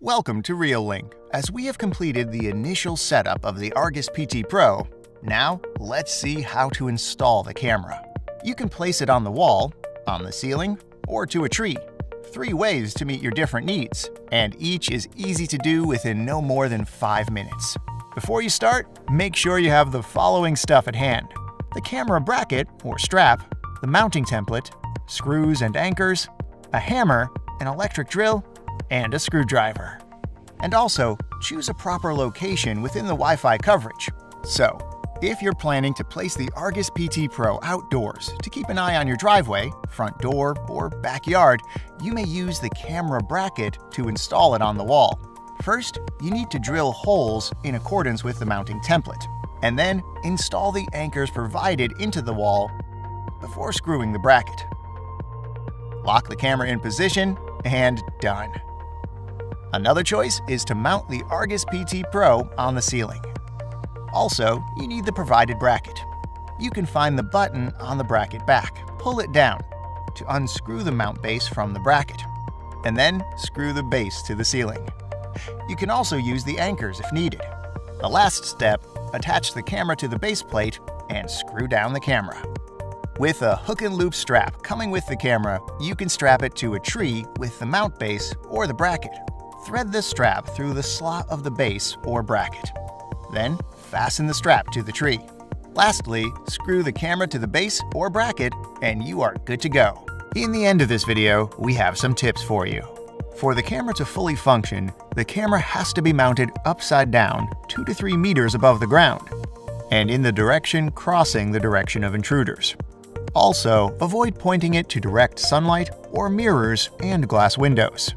Welcome to Reolink. As we have completed the initial setup of the Argus PT Pro, now let's see how to install the camera. You can place it on the wall, on the ceiling, or to a tree. 3 ways to meet your different needs, and each is easy to do within no more than 5 minutes. Before you start, make sure you have the following stuff at hand: the camera bracket or strap, the mounting template, screws and anchors, a hammer, an electric drill, and a screwdriver. And also, choose a proper location within the Wi-Fi coverage. So, if you're planning to place the Argus PT Pro outdoors to keep an eye on your driveway, front door, or backyard, you may use the camera bracket to install it on the wall. First, you need to drill holes in accordance with the mounting template, and then install the anchors provided into the wall before screwing the bracket. Lock the camera in position, and done. Another choice is to mount the Argus PT Pro on the ceiling. Also, you need the provided bracket. You can find the button on the bracket back. Pull it down to unscrew the mount base from the bracket, and then screw the base to the ceiling. You can also use the anchors if needed. The last step, attach the camera to the base plate and screw down the camera. With a hook and loop strap coming with the camera, you can strap it to a tree with the mount base or the bracket. Thread the strap through the slot of the base or bracket. Then, fasten the strap to the tree. Lastly, screw the camera to the base or bracket and you are good to go. In the end of this video, we have some tips for you. For the camera to fully function, the camera has to be mounted upside down 2 to 3 meters above the ground, and in the direction crossing the direction of intruders. Also, avoid pointing it to direct sunlight or mirrors and glass windows.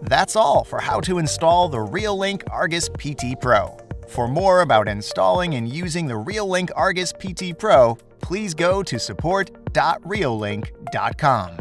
That's all for how to install the Reolink Argus PT Pro. For more about installing and using the Reolink Argus PT Pro, please go to support.reolink.com.